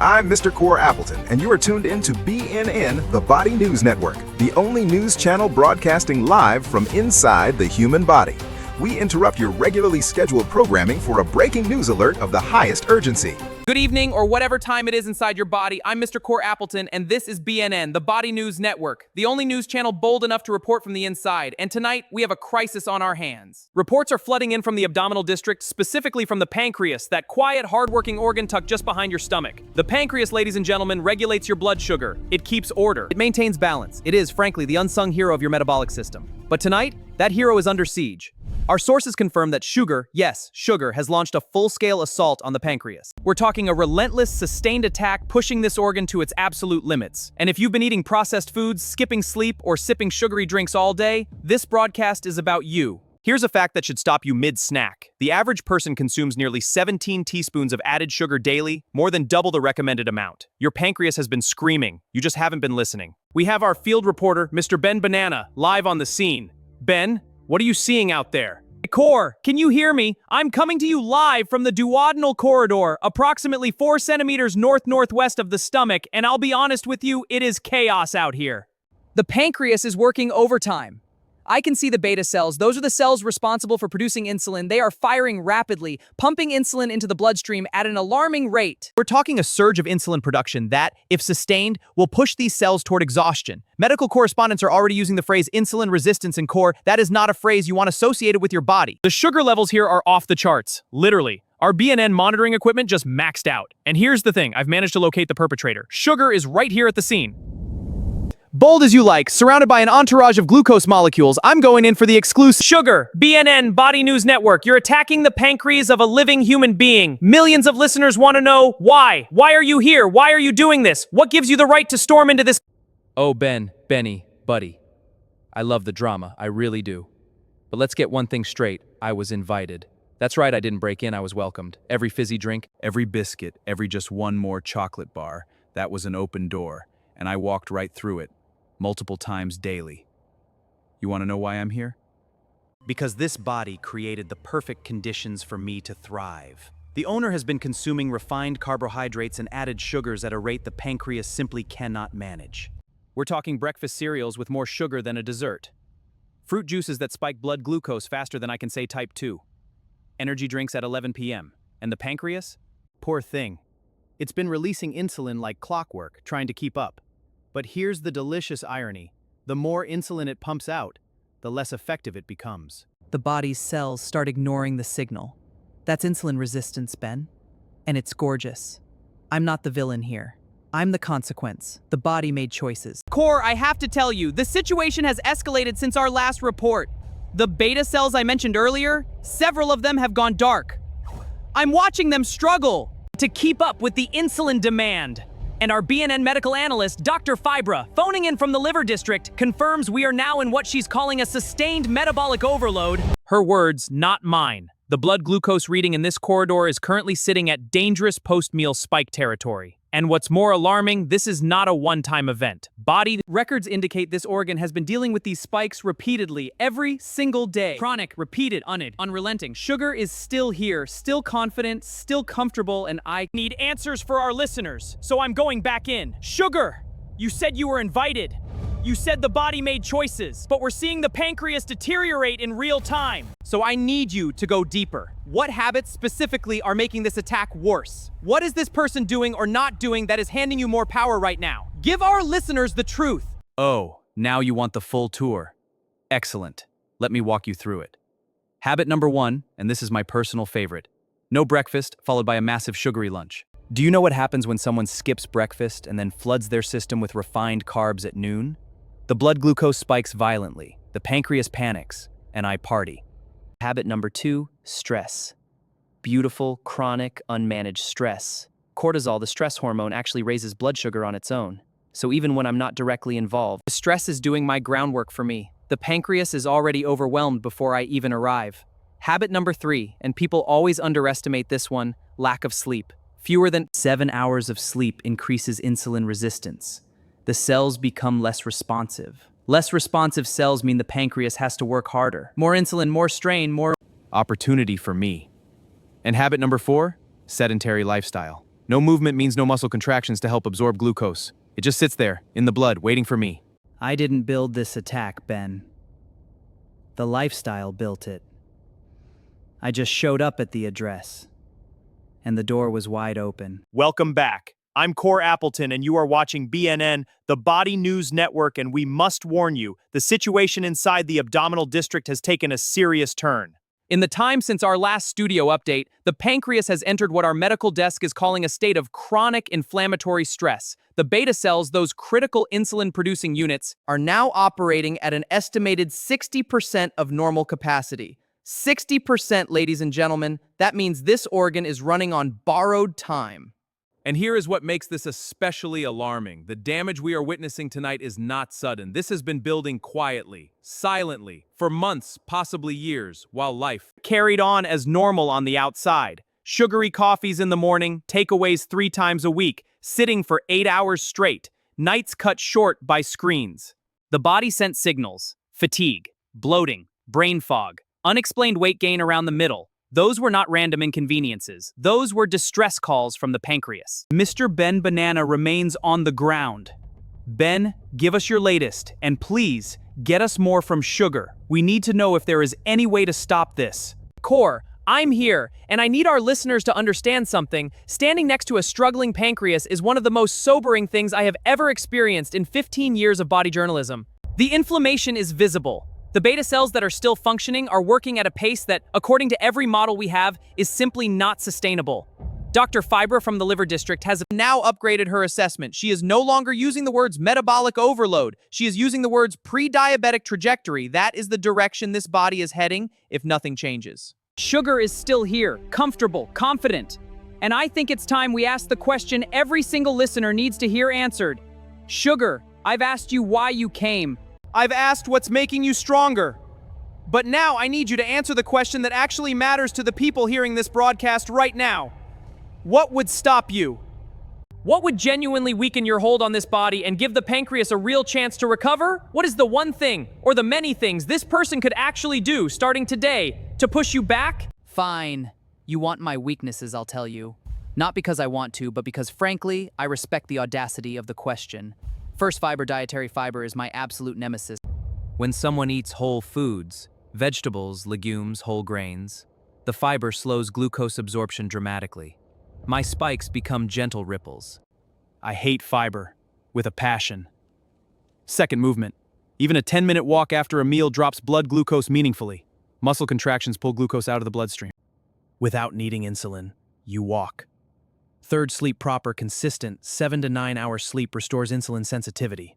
I'm Mr. Core Appleton, and you are tuned in to BNN, the Body News Network, the only news channel broadcasting live from inside the human body. We interrupt your regularly scheduled programming for a breaking news alert of the highest urgency. Good evening, or whatever time it is inside your body. I'm Mr. Core Appleton, and this is BNN, the Body News Network, the only news channel bold enough to report from the inside. And tonight, we have a crisis on our hands. Reports are flooding in from the abdominal district, specifically from the pancreas, that quiet, hard-working organ tucked just behind your stomach. The pancreas, ladies and gentlemen, regulates your blood sugar. It keeps order. It maintains balance. It is, frankly, the unsung hero of your metabolic system. But tonight, that hero is under siege. Our sources confirm that sugar, yes, sugar, has launched a full-scale assault on the pancreas. We're talking a relentless, sustained attack pushing this organ to its absolute limits. And if you've been eating processed foods, skipping sleep, or sipping sugary drinks all day, this broadcast is about you. Here's a fact that should stop you mid-snack. The average person consumes nearly 17 teaspoons of added sugar daily, more than double the recommended amount. Your pancreas has been screaming. You just haven't been listening. We have our field reporter, Mr. Ben Banana, live on the scene. Ben, what are you seeing out there? Core, can you hear me? I'm coming to you live from the duodenal corridor, approximately 4 centimeters north-northwest of the stomach, and I'll be honest with you, it is chaos out here. The pancreas is working overtime. I can see the beta cells. Those are the cells responsible for producing insulin. They are firing rapidly, pumping insulin into the bloodstream at an alarming rate. We're talking a surge of insulin production that, if sustained, will push these cells toward exhaustion. Medical correspondents are already using the phrase insulin resistance in core. That is not a phrase you want associated with your body. The sugar levels here are off the charts, literally. Our BNN monitoring equipment just maxed out. And here's the thing, I've managed to locate the perpetrator. Sugar is right here at the scene. Bold as you like, surrounded by an entourage of glucose molecules, I'm going in for the exclusive. Sugar, BNN, Body News Network, you're attacking the pancreas of a living human being. Millions of listeners want to know why. Why are you here? Why are you doing this? What gives you the right to storm into this? Oh, Benny, buddy. I love the drama, I really do. But let's get one thing straight, I was invited. That's right, I didn't break in, I was welcomed. Every fizzy drink, every biscuit, every just one more chocolate bar, that was an open door, and I walked right through it. Multiple times daily. You want to know why I'm here? Because this body created the perfect conditions for me to thrive. The owner has been consuming refined carbohydrates and added sugars at a rate the pancreas simply cannot manage. We're talking breakfast cereals with more sugar than a dessert. Fruit juices that spike blood glucose faster than I can say type 2. Energy drinks at 11 p.m. And the pancreas? Poor thing. It's been releasing insulin like clockwork, trying to keep up. But here's the delicious irony. The more insulin it pumps out, the less effective it becomes. The body's cells start ignoring the signal. That's insulin resistance, Ben. And it's gorgeous. I'm not the villain here. I'm the consequence. The body made choices. Core, I have to tell you, the situation has escalated since our last report. The beta cells I mentioned earlier, several of them have gone dark. I'm watching them struggle to keep up with the insulin demand. And our BNN medical analyst, Dr. Fibra, phoning in from the liver district, confirms we are now in what she's calling a sustained metabolic overload. Her words, not mine. The blood glucose reading in this corridor is currently sitting at dangerous post-meal spike territory. And what's more alarming, this is not a one-time event. Body records indicate this organ has been dealing with these spikes repeatedly, every single day. Chronic, repeated, unrelenting. Sugar is still here, still confident, still comfortable, and I need answers for our listeners. So I'm going back in. Sugar, you said you were invited. You said the body made choices, but we're seeing the pancreas deteriorate in real time. So I need you to go deeper. What habits specifically are making this attack worse? What is this person doing or not doing that is handing you more power right now? Give our listeners the truth. Oh, now you want the full tour. Excellent. Let me walk you through it. Habit number 1, and this is my personal favorite. No breakfast, followed by a massive sugary lunch. Do you know what happens when someone skips breakfast and then floods their system with refined carbs at noon? The blood glucose spikes violently, the pancreas panics, and I party. Habit number 2, stress. Beautiful, chronic, unmanaged stress. Cortisol, the stress hormone, actually raises blood sugar on its own. So even when I'm not directly involved, the stress is doing my groundwork for me. The pancreas is already overwhelmed before I even arrive. Habit number 3, and people always underestimate this one, lack of sleep. Fewer than 7 hours of sleep increases insulin resistance. The cells become less responsive. Less responsive cells mean the pancreas has to work harder. More insulin, more strain, more opportunity for me. And habit number 4, sedentary lifestyle. No movement means no muscle contractions to help absorb glucose. It just sits there, in the blood, waiting for me. I didn't build this attack, Ben. The lifestyle built it. I just showed up at the address, and the door was wide open. Welcome back. I'm Core Appleton, and you are watching BNN, the Body News Network, and we must warn you, the situation inside the abdominal district has taken a serious turn. In the time since our last studio update, the pancreas has entered what our medical desk is calling a state of chronic inflammatory stress. The beta cells, those critical insulin-producing units, are now operating at an estimated 60% of normal capacity. 60%, ladies and gentlemen. That means this organ is running on borrowed time. And here is what makes this especially alarming. The damage we are witnessing tonight is not sudden. This has been building quietly, silently, for months, possibly years, while life Carried on as normal on the outside. Sugary coffees in the morning, takeaways 3 times a week, sitting for 8 hours straight, nights cut short by screens. The body sent signals: fatigue, bloating, brain fog, unexplained weight gain around the middle. Those were not random inconveniences. Those were distress calls from the pancreas. Mr. Ben Banana remains on the ground. Ben, give us your latest, and please, get us more from Sugar. We need to know if there is any way to stop this. Core, I'm here, and I need our listeners to understand something. Standing next to a struggling pancreas is one of the most sobering things I have ever experienced in 15 years of body journalism. The inflammation is visible. The beta cells that are still functioning are working at a pace that, according to every model we have, is simply not sustainable. Dr. Fibra from the Liver District has now upgraded her assessment. She is no longer using the words metabolic overload. She is using the words pre-diabetic trajectory. That is the direction this body is heading if nothing changes. Sugar is still here, comfortable, confident. And I think it's time we ask the question every single listener needs to hear answered. Sugar, I've asked you why you came. I've asked what's making you stronger. But now I need you to answer the question that actually matters to the people hearing this broadcast right now. What would stop you? What would genuinely weaken your hold on this body and give the pancreas a real chance to recover? What is the one thing, or the many things, this person could actually do, starting today, to push you back? Fine. You want my weaknesses, I'll tell you. Not because I want to, but because, frankly, I respect the audacity of the question. First fiber, dietary fiber, is my absolute nemesis. When someone eats whole foods, vegetables, legumes, whole grains, the fiber slows glucose absorption dramatically. My spikes become gentle ripples. I hate fiber, with a passion. Second movement. Even a 10-minute walk after a meal drops blood glucose meaningfully. Muscle contractions pull glucose out of the bloodstream. Without needing insulin, you walk. Third, sleep proper, consistent, 7 to 9 hour sleep restores insulin sensitivity.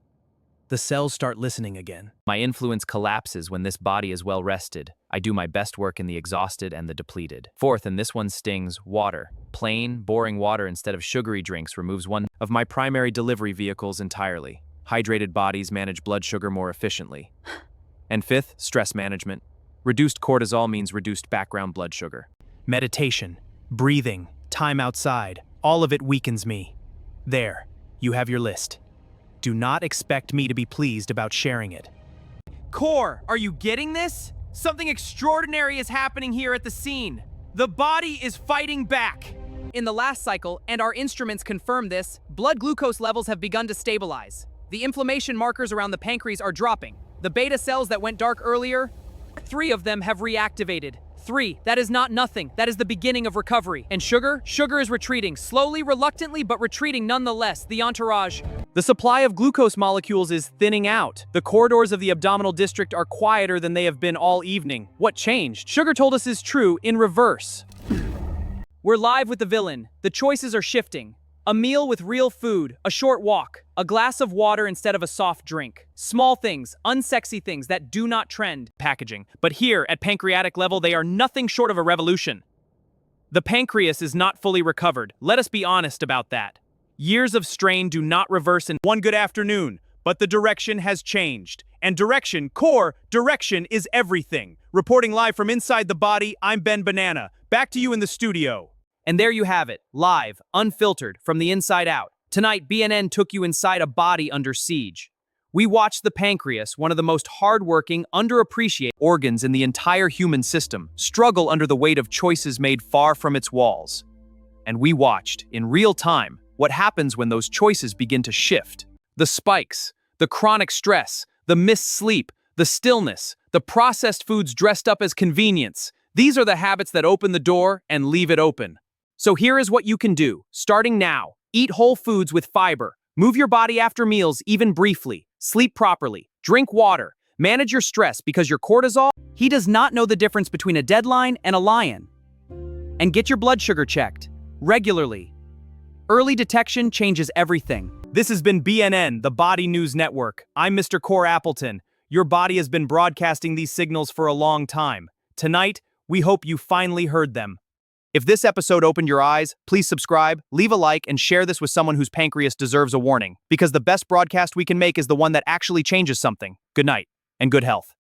The cells start listening again. My influence collapses when this body is well rested. I do my best work in the exhausted and the depleted. Fourth, and this one stings, water. Plain, boring water instead of sugary drinks removes one of my primary delivery vehicles entirely. Hydrated bodies manage blood sugar more efficiently. And fifth, stress management. Reduced cortisol means reduced background blood sugar. Meditation, breathing, time outside, all of it weakens me. There, you have your list. Do not expect me to be pleased about sharing it. Core, are you getting this? Something extraordinary is happening here at the scene. The body is fighting back. In the last cycle, and our instruments confirm this, blood glucose levels have begun to stabilize. The inflammation markers around the pancreas are dropping. The beta cells that went dark earlier, 3 of them have reactivated. 3, that is not nothing. That is the beginning of recovery. And sugar is retreating, slowly, reluctantly, but retreating nonetheless. The entourage. The supply of glucose molecules is thinning out. The corridors of the abdominal district are quieter than they have been all evening. What changed? Sugar told us is true in reverse. We're live with the villain. The choices are shifting. A meal with real food, a short walk, a glass of water instead of a soft drink. Small things, unsexy things that do not trend. Packaging. But here, at pancreatic level, they are nothing short of a revolution. The pancreas is not fully recovered. Let us be honest about that. Years of strain do not reverse in one good afternoon, but the direction has changed. And direction, core, direction is everything. Reporting live from inside the body, I'm Ben Banana. Back to you in the studio. And there you have it, live, unfiltered, from the inside out. Tonight, BNN took you inside a body under siege. We watched the pancreas, one of the most hardworking, underappreciated organs in the entire human system, struggle under the weight of choices made far from its walls. And we watched, in real time, what happens when those choices begin to shift. The spikes, the chronic stress, the missed sleep, the stillness, the processed foods dressed up as convenience. These are the habits that open the door and leave it open. So here is what you can do, starting now. Eat whole foods with fiber. Move your body after meals, even briefly. Sleep properly. Drink water. Manage your stress because your cortisol. He does not know the difference between a deadline and a lion. And get your blood sugar checked regularly. Early detection changes everything. This has been BNN, the Body News Network. I'm Mr. Core Appleton. Your body has been broadcasting these signals for a long time. Tonight, we hope you finally heard them. If this episode opened your eyes, please subscribe, leave a like, and share this with someone whose pancreas deserves a warning. Because the best broadcast we can make is the one that actually changes something. Good night, and good health.